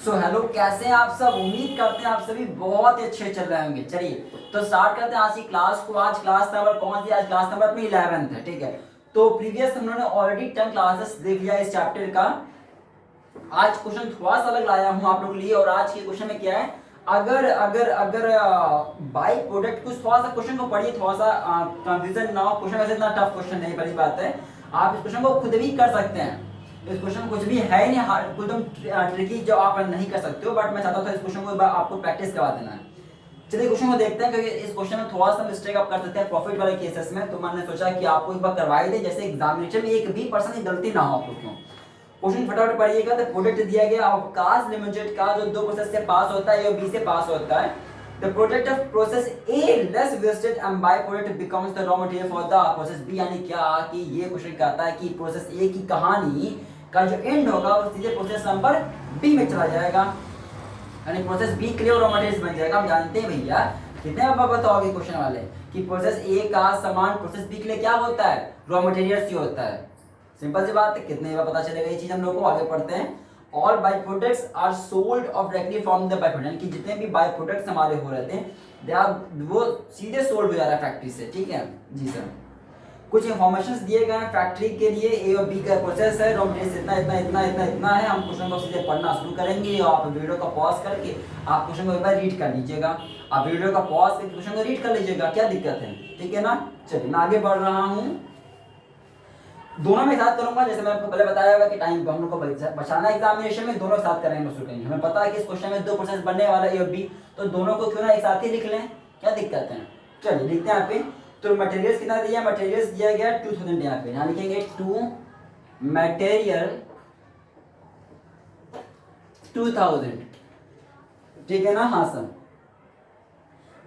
So hello, कैसे हैं आप सब। उम्मीद करते हैं आप सभी बहुत ही अच्छे चल रहे होंगे। चलिए तो स्टार्ट करते हैं आज की क्लास को। आज क्लास नंबर कौन सी? आज क्लास नंबर अपनी 11th है, ठीक है। तो प्रीवियस हम लोगों ने ऑलरेडी 10 क्लासेस देख लिया इस चैप्टर का। आज क्वेश्चन थोड़ा सा अलग लाया हूं आप लोगों के लिए। और आज के क्वेश्चन में क्या है, अगर अगर अगर बाई प्रोडक्ट कुछ थोड़ा सा क्वेश्चन को पढ़िए, थोड़ा सा कंफ्यूजन ना हो। क्वेश्चन वैसे इतना टफ क्वेश्चन नहीं, पहली बात है। आप इस क्वेश्चन को खुद भी कर सकते हैं। इस क्वेश्चन कुछ भी है नहीं हार्ड, एकदम ट्रिकी जो आप नहीं कर सकते हो। बट मैं चाहता था इस क्वेश्चन को एक बार आपको प्रैक्टिस करवा देना है। चलिए क्वेश्चन को देखते हैं, क्योंकि इस क्वेश्चन में थोड़ा सा मिस्टेक आप कर सकते हैं प्रॉफिट वाले केसेस में। तो मैंने सोचा कि आपको एक बार करवाई दे, जैसे एग्जामिनेशन में एक भी पर्सन की गलती ना हो आप लोग को। क्वेश्चन फटाफट पढ़िएगा। तो प्रोडक्ट दिया गया अवकाश लिमिटेड का जो दो प्रोसेस से पास होता है, ए और बी से पास होता है। The product of process A less wasted and byproduct becomes the raw material for the process B। यानी क्या कि ये क्वेश्चन कहता है कि प्रोसेस A की कहानी का जो एंड होगा वो सीधे प्रोसेस नंबर B में चला जाएगा, यानी प्रोसेस B के लिए रॉ मटेरियल बन जाएगा। हम जानते हैं भैया, कितने आप बताओगे क्वेश्चन वाले कि प्रोसेस A का सामान प्रोसेस B के लिए क्या होता है? रॉ मटेरियल ही होता है। सिंपल सी बात है, कितने बार पता चलेगा ये चीज हम लोग को। आगे पढ़ते हैं। All by products are sold off directly from the by product, कि जितने भी बाई प्रोडक्ट्स हमारे हो रहते हैं दे आर वो सीधे सोल्ड हो जा रहा है फैक्ट्री से, ठीक है जी सर। कुछ इंफॉर्मेशन दिए गए हैं फैक्ट्री के लिए। ए और बी का प्रोसेस है, रॉ मटेरियल इतना इतना इतना इतना इतना है। हम क्वेश्चन को सीधे पढ़ना शुरू करेंगे। आप वीडियो का पॉज करके आप क्वेश्चन को एक बार रीड कर लीजिएगा। आप वीडियो का पॉज करके क्वेश्चन को रीड कर लीजिएगा, क्या दिक्कत है, ठीक है ना। चलिए मैं आगे बढ़ रहा हूँ। दोनों में साथ करूंगा, जैसे मैंने आपको पहले बताया होगा कि टाइम हम लोग को बचाना एग्जामिनेशन में, दोनों साथ करेंगे शुरू करेंगे। हमें पता है कि इस क्वेश्चन में दो प्रोसेस बनने वाला ए और बी, तो दोनों को क्यों ना एक साथ ही लिख लें, क्या दिक्कत है। चलिए लिखते हैं यहाँ पे। तो मटेरियल्स कितना दिया? मटेरियल्स दिया गया 2000। यहाँ पे यहाँ लिखेंगे टू मटेरियल 2000, ठीक है ना। हाँ सर।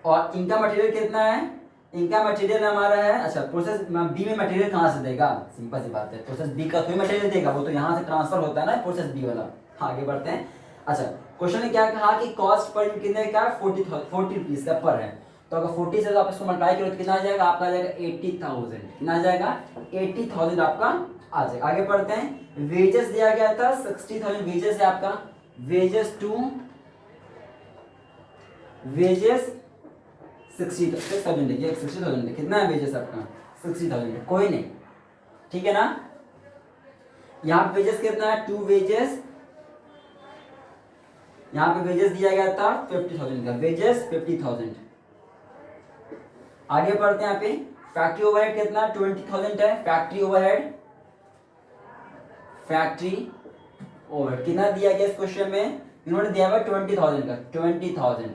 और इनका मटेरियल कितना है? इनका मटेरियल हमारा है, अच्छा प्रोसेस बी में मटेरियल कहाँ से देगा? सिंपल सी बात है, प्रोसेस बी का कोई मटेरियल देगा, वो तो यहाँ से ट्रांसफर होता है ना प्रोसेस बी वाला। हाँ आगे बढ़ते हैं। अच्छा क्वेश्चन ने क्या कहा कि कॉस्ट पर कितने का? 40 रुपीज का पर है। तो अगर 40 से आप इसको मल्टीप्लाई करो तो कितना आ जाएगा आपका? आ जाएगा 80,000। कितना आ जाएगा? 80,000 आपका आ जाएगा। आगे बढ़ते हैं। वेजेस दिया गया था 60,000 वेजेस है आपका। वेजेस टू वेजेस 60,000 देखिए, 60,000 कितना है वेजेस आपका? 60,000, कोई नहीं, ठीक है ना। यहाँ पे वेजेस कितना है? 2 वेजेस। यहाँ पे वेजेस दिया गया था 50,000 का, वेजेस 50,000। आगे बढ़ते हैं। यहाँ पे फैक्ट्री ओवरहेड कितना? 20,000 है फैक्ट्री ओवरहेड। फैक्ट्री ओवरहेड कितना दिया गया इस क्वेश्चन में? इन्होंने दिया हुआ 20,000 का, 20,000।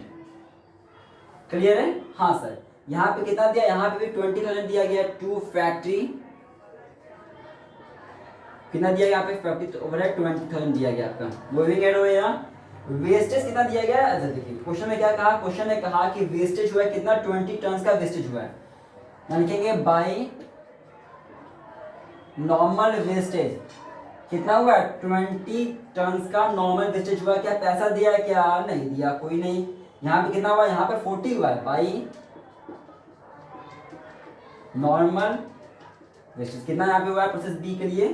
क्लियर है? हाँ सर। यहाँ पे कितना दिया? यहाँ पे भी 20,000 दिया गया। टू फैक्ट्री कितना दिया गया? यहाँ पे फैक्ट्री ओवरहेड 20,000 दिया गया आपका, वो भी कैड हो गया। वेस्टेज कितना दिया गया? अच्छा देखिए क्वेश्चन में क्या कहा। क्वेश्चन ने कहा कि वेस्टेज हुआ है कितना? 20 टन का वेस्टेज हुआ है। यहाँ लिखेंगे बाई नॉर्मल वेस्टेज कितना हुआ? 20 टन का नॉर्मल वेस्टेज हुआ। क्या पैसा दिया है? क्या नहीं दिया, कोई नहीं। यहाँ पे कितना हुआ? यहाँ पे 40 हुआ है बाई नॉर्मल वेस्टेज। कितना यहाँ पे हुआ है प्रोसेस बी के लिए?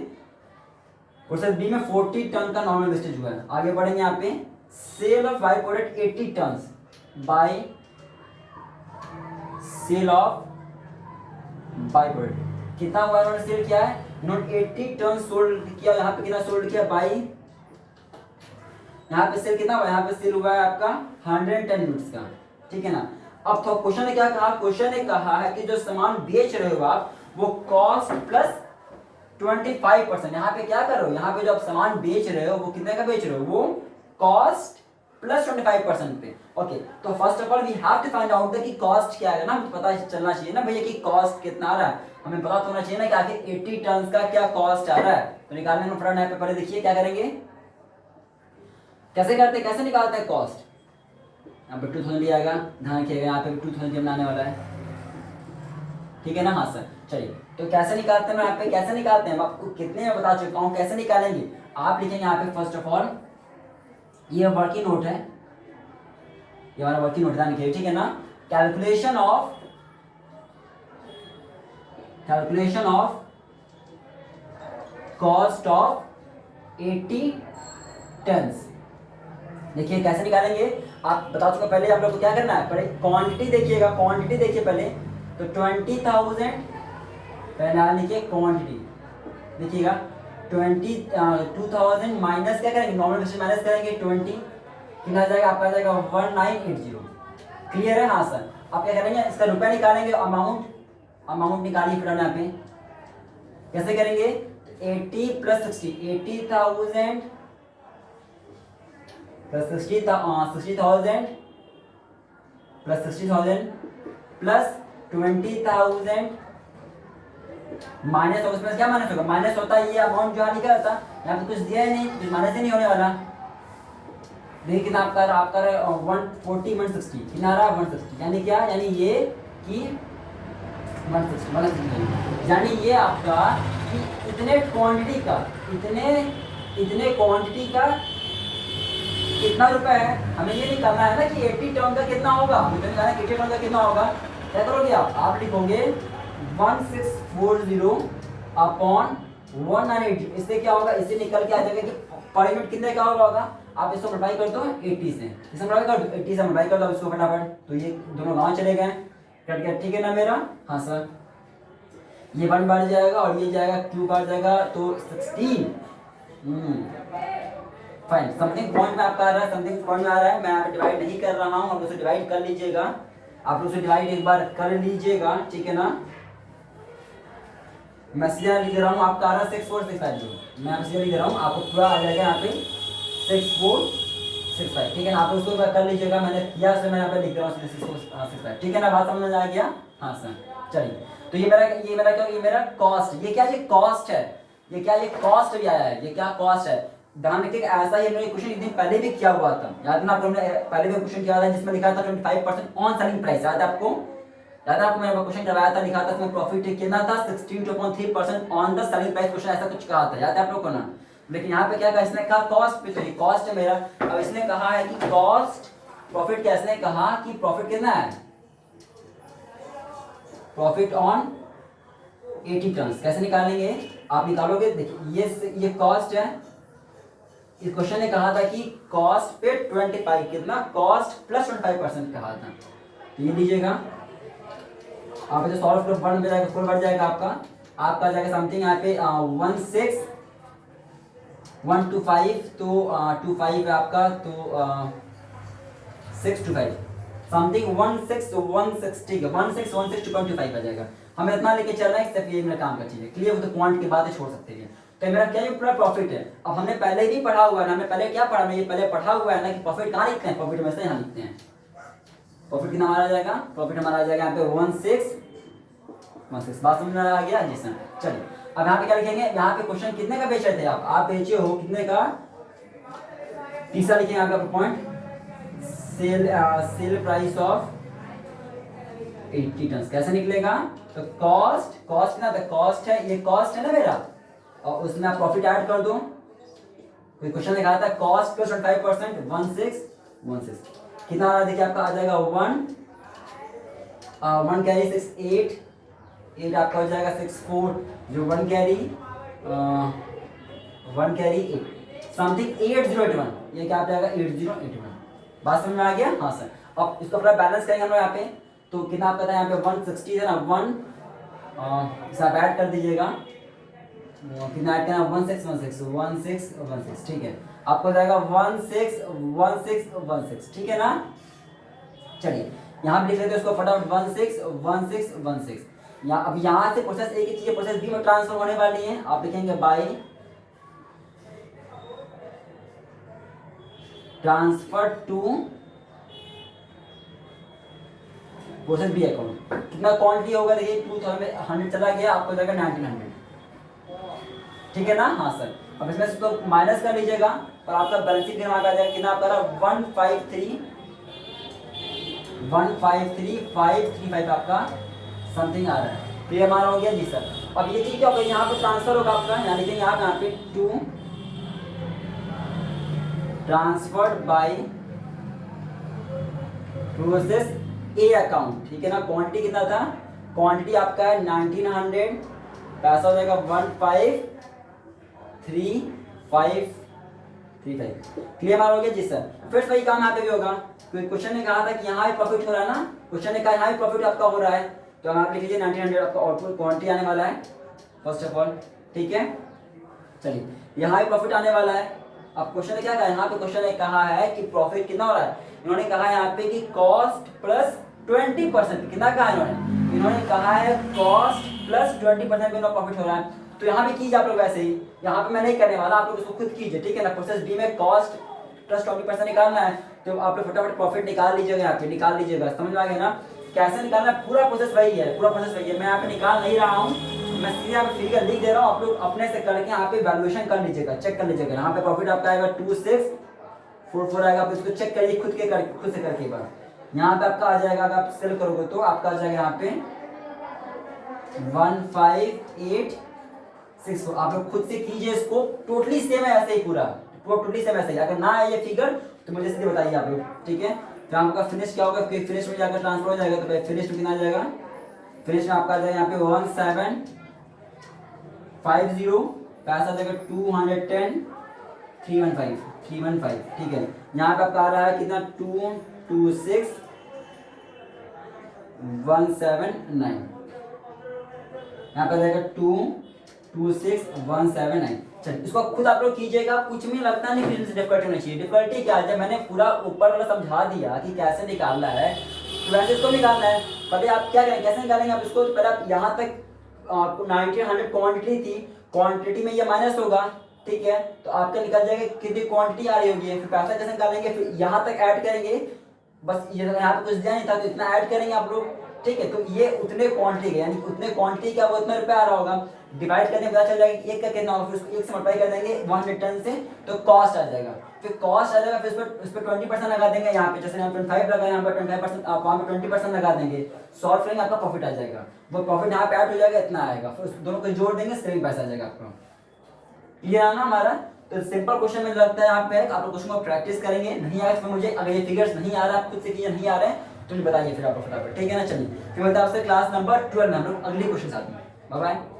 प्रोसेस बी में 40 टन का नॉर्मल वेस्टेज हुआ है। आगे बढ़ेंगे। यहाँ पे sale of by product 80 ton by sale of by product कितना हुआ? इन्होंने सेल किया है, इन्होंने 80 टन सोल्ड किया। यहाँ पे कितना सोल्ड किया? बाई यहाँ पे सेल कितना हुआ? यहाँ पे सेल हुआ है आपका 110 यूनिट्स का, ठीक है ना। अब तो क्वेश्चन ने क्या कहा? क्वेश्चन ने कहा है कि जो सामान बेच रहे हो आप वो कॉस्ट प्लस 25%। यहाँ पे क्या कर रहे हो? यहाँ पे जो आप सामान बेच रहे हो वो कितने का बेच रहे हो? वो कॉस्ट प्लस 25% पे। ओके, तो first of all we have to find out कि कॉस्ट क्या है ना। पता चलना चाहिए ना भैया कि कॉस्ट कितना आ रहा है। हमें पता होना चाहिए ना कि आखिर 80 टन का क्या कॉस्ट आ रहा है। तो निकालने में फ्रेंड यहाँ पे पहले देखिए क्या करेंगे, कैसे करते, कैसे निकालते हैं कॉस्ट। यहाँ पे 2000 लिया आएगा, ध्यान रखिएगा यहाँ पे 2000 बनाने वाला है, ठीक है ना। हाँ सर। चलिए तो कैसे निकालते हैं? यहाँ पे कैसे निकालते हैं, मैं आपको कितने में बता चुका हूँ कैसे निकालेंगे। आप लिखेंगे यहाँ पे फर्स्ट ऑफ ऑल ये वर्किंग नोट है, ये हमारा वर्किंग नोट ध्यान रखिए, ठीक है ना। Calculation of cost of 80 tons देखिए कैसे निकालेंगे, आप बता चुका पहले आप लोग को क्या करना है, पहले क्वांटिटी देखिएगा, क्वांटिटी देखिए पहले, तो 20,000 पहले लिखिए क्वांटिटी, देखिएगा 20,000 माइनस क्या करेंगे, नॉर्मल वेरिएशन माइनस करेंगे 20, कितना आ जाएगा आपका, आ जाएगा 1980। क्लियर है? हाँ सर। आप क्या करेंगे, इसका रुपया निकालेंगे, अमाउंट निकालिए फिर यहाँ पे कैसे करेंगे, 80 plus 60, 80,000 plus 60,000 plus 60,000 plus 20,000 minus होगा, उसमें क्या माइनस होगा, माइनस होता है ये अमाउंट जो यहाँ लिखा था, यहाँ पे कुछ दिया ही नहीं, कुछ माइनस ही नहीं होने वाला। देखिए कितना आपका 140 160 कितना आ रहा है 160, यानी क्या, यानी ये कि 160 यानी ये आपका कि इतने क्वांटिटी का कितना रुपए है, हमें ये निकालना है ना कि 80 टन का कितना होगा, हमें तो निकालना है 80 टन का कितना होगा। क्या करोगे आप लिखोगे 1640 अपॉन 180, इससे क्या होगा, इससे निकल के आ जाएगा कि पर यूनिट कितने का होगा। आप इसको मल्टीप्लाई कर दो 80 से, इसे मल्टीप्लाई कर दो 80 से मल्टीप्लाई कर दो इसको फटाफट, तो ये दोनों गाँव चले गए, कट गया, ठीक है ना मेरा। हाँ सर, ये 1 बार जाएगा और ये जाएगा 2 बार जाएगा, तो 16। फाइन, समथिंग पॉइंट में आपका आ रहा है, समथिंग पॉइंट में आ रहा है, मैं यहाँ पे डिवाइड नहीं कर रहा हूँ, आप उसे डिवाइड कर लीजिएगा, आप उसे डिवाइड एक बार कर लीजिएगा, ठीक है ना। मैं सीधा लिख रहा हूँ, आपका आ रहा है 6465, मैं सीधा लिख रहा हूँ, आपको पूरा आ जाएगा यहाँ पे 6465, ठीक है ना। आप उसको कर लीजिएगा, मैंने किया से मैं यहाँ पे लिख रहा हूँ 6465, ठीक है ना, बात समझ आ गया। हाँ सर, चलिए, तो ये मेरा क्या, ये मेरा कॉस्ट, ये क्या, ये कॉस्ट है, ये क्या, ये कॉस्ट भी आया है, ये क्या कॉस्ट है। ध्यान रखिए ऐसा ही हमने क्वेश्चन एक दिन पहले भी किया हुआ था, याद है ना आपको, हमने पहले भी क्वेश्चन किया था जिसमें लिखा था 25% ऑन सेलिंग प्राइस, याद है आपको, मैंने क्वेश्चन करवाया था, लिखा था इसमें प्रॉफिट कितना था 16.3% on the selling price, question ऐसा कुछ कहा था, याद है आप लोग को ना। लेकिन यहाँ पे क्या कहा, इसने कहा कॉस्ट पे, तो ये कॉस्ट है मेरा, अब इसने कहा है कि कॉस्ट प्रॉफिट, क्या इसने कहा कि प्रॉफिट कितना है, प्रॉफिट ऑन 80 टन, कैसे निकालेंगे आप निकालोगे, देखिए ये कॉस्ट है, इस क्वेश्चन ने कहा था कि कॉस्ट पे 25 कितना, कॉस्ट प्लस 25% कहा था, तो ये लीजिएगा आप जो सॉल्व करो 1 में जाएगा, फुल बढ़ जाएगा आपका जाएगा समथिंग यहाँ पे 125, तो 25 है आपका, तो 625 समथिंग 1660 का 1612.25 आ जाएगा। हमें इतना लेके चल रहा है, सिर्फ ये मेरा काम का चीज है, क्लियर, वो तो क्वांट की बातें छोड़ सकते हैं। तो मेरा क्या, ये पूरा प्रॉफिट है। अब हमने पहले ही पढ़ा हुआ है ना, हमने पहले क्या पढ़ा, ये पहले पढ़ा हुआ है ना कि प्रॉफिट कहाँ लिखते हैं, प्रॉफिट में से यहाँ लिखते हैं, प्रॉफिट कितना हमारा आ जाएगा, प्रॉफिट हमारा आ जाएगा यहाँ पे 1616, बात समझ में आ गया जी सर। चलिए अब यहाँ पे क्या लिखेंगे, यहाँ पे क्वेश्चन कितने का बेच रहे थे आप बेचे हो कितने का, तीसरा लिखेंगे यहाँ पे point, sale price of 80 ton, कैसे निकलेगा, तो कॉस्ट ना, तो कॉस्ट है, ये कॉस्ट है ना मेरा, और उसमें आप प्रॉफिट ऐड कर दो, कोई क्वेश्चन दिखाया था कॉस्ट प्लस 25%, 1616 कितना आ रहा है, देखिए आपका आ जाएगा 1 कैरी 8 आपका हो जाएगा 64, जो 1 कैरी 8 समथिंग 8081, ये क्या आ जाएगा 8081, बात समझ में आ गया। हाँ सर, अब इसको अपना बैलेंस करेंगे हम लोग यहाँ पे, तो कितना आपका था यहाँ पे 160 है ना, 1 इसे आप ऐड कर दीजिएगा, कितना ऐड करना 1616, ठीक है, आपको जाएगा 1616, ठीक है ना। चलिए यहाँ पे लिख लेते हैं इसको फटाफट 161616, अब यहाँ से प्रोसेस ए की चीजें प्रोसेस बी में ट्रांसफर होने वाली है, आप लिखेंगे by transfer to process B account, कितना क्वांटिटी होगा, देखिए 2100 चला गया, आपको जाएगा 1900, ठीक है ना। हाँ सर, अब इसमें से तो माइनस कर लीजिएगा और आपका बैलेंस शीट दिमाग आ जाएगा, कितना आपका 153,535 आपका समथिंग आ रहा है, तो ये हमारा हो गया जी सर। अब ये चीज क्या होगा, यहाँ पे ट्रांसफर होगा आपका, यहाँ लिखेंगे आप यहाँ पे to transferred by process A account, ठीक है ना। क्वांटिटी कितना था, क्वांटिटी आपका है 1900, पैसा हो जाएगा 153,535 35। क्लियर मार हो गया जी सर। फिर वही काम यहाँ पे भी होगा, क्योंकि क्वेश्चन ने कहा था कि यहाँ भी प्रॉफिट हो रहा है ना, क्वेश्चन ने कहा यहाँ भी प्रॉफिट आपका हो रहा है, तो आप लिख लीजिए 1900 आपका आउटपुट क्वांटिटी आने वाला है फर्स्ट ऑफ ऑल, ठीक है। चलिए यहाँ भी प्रॉफिट आने वाला है। अब क्वेश्चन ने क्या कहा, यहाँ पे क्वेश्चन ने कहा है कि प्रॉफिट कितना हो रहा है, इन्होंने कहा यहाँ पे कि कॉस्ट प्लस 20%, कितना कहा इन्होंने कहा है कॉस्ट प्लस 20% में प्रॉफिट हो रहा है। तो यहाँ पे कीजिए आप लोग वैसे ही, यहाँ पे मैं नहीं करने वाला, आप लोग इसको खुद कीजिए, ठीक है ना। प्रोसेस बी में कॉस्ट प्लस 20% निकालना है, तो आप लोग फटाफट प्रॉफिट निकाल लीजिएगा, यहाँ पे निकाल लीजिएगा, समझ में आ गया ना कैसे निकालना है। पूरा प्रोसेस वही है, पूरा प्रोसेस वही है, मैं यहाँ पे निकाल नहीं रहा हूँ, मैं सीधे यहाँ पे फिगर लिख दे रहा हूँ, आप लोग अपने से करके यहाँ पे वैल्यूएशन कर लीजिएगा, चेक कर लीजिएगा। यहाँ पे प्रॉफिट आपका आएगा 2644 आएगा, आप इसको चेक करिए खुद से करके एक बार। यहाँ पे आपका आ जाएगा, अगर आप सेल करोगे तो आपका आ जाएगा यहाँ पे 15864। आप लोग खुद से कीजिए इसको, टोटली सेम है ऐसे ही, पूरा टोटली सेम ऐसे ही। अगर ना है ये फिगर तो मुझे सीधे बताइए आप लोग, ठीक है। तो आपका फिनिश क्या होगा, फिनिश में जाकर ट्रांसफर हो जाएगा, तो फिनिश में कितना आ जाएगा, फिनिश में आपका आ जाएगा यहाँ पे 1750, पैसा आ जाएगा 210 315, ठीक है। यहाँ पे आपका आ रहा है कितना 226179, यहाँ पे जाएगा 226179। चलिए इसको खुद आप लोग कीजिएगा, कुछ भी लगता नहीं फिर डिफिकल्टी होनी चाहिए। डिफिकल्टी क्या है, जब मैंने पूरा ऊपर वाला समझा दिया कि कैसे निकालना है, तो वैसे इसको निकालना है। पहले आप क्या करें, कैसे निकालेंगे आप इसको, पहले आप यहाँ तक 1900 क्वांटिटी थी, क्वांटिटी में ये माइनस होगा, ठीक है। तो आपका निकल जाएगा कितनी क्वांटिटी आ रही होगी, फिर पैसा कैसे निकालेंगे, फिर यहाँ तक ऐड करेंगे, बस ये यहाँ पे कुछ दिया नहीं था तो इतना ऐड करेंगे आप लोग, ठीक है। तो ये उतने क्वांटिटी के, यानी उतने क्वांटिटी का वो इतना रुपया आ रहा होगा, डिवाइड करने पता चल जाएगा एक का कितना होगा, फिर उसको एक से मल्टीप्लाई कर देंगे 110 से, तो कॉस्ट आ जाएगा। फिर कॉस्ट आ जाएगा, फिर उस पर 20% लगा देंगे, यहाँ पे जैसे यहाँ 25 लगा, यहाँ पर 25%, आप वहाँ पे 20% लगा देंगे, सॉल्व करेंगे, आपका प्रॉफिट आ जाएगा। वो प्रॉफिट यहाँ पे ऐड हो जाएगा, इतना आएगा, फिर दोनों को जोड़ देंगे, सेम पैसा आ जाएगा आपका। क्लियर है ना हमारा। तो सिंपल क्वेश्चन में लगता है यहाँ पे आप लोग क्वेश्चन को प्रैक्टिस करेंगे, नहीं आए तो मुझे, अगर ये फिगर्स नहीं आ रहा है खुद से कीजिए, नहीं आ रहे हैं तो मुझे बताइए फिर आप फटाफट, ठीक है ना। चलिए फिर मिलता है आपसे क्लास नंबर 12 में हम लोग अगली क्वेश्चन साथ में। Bye bye.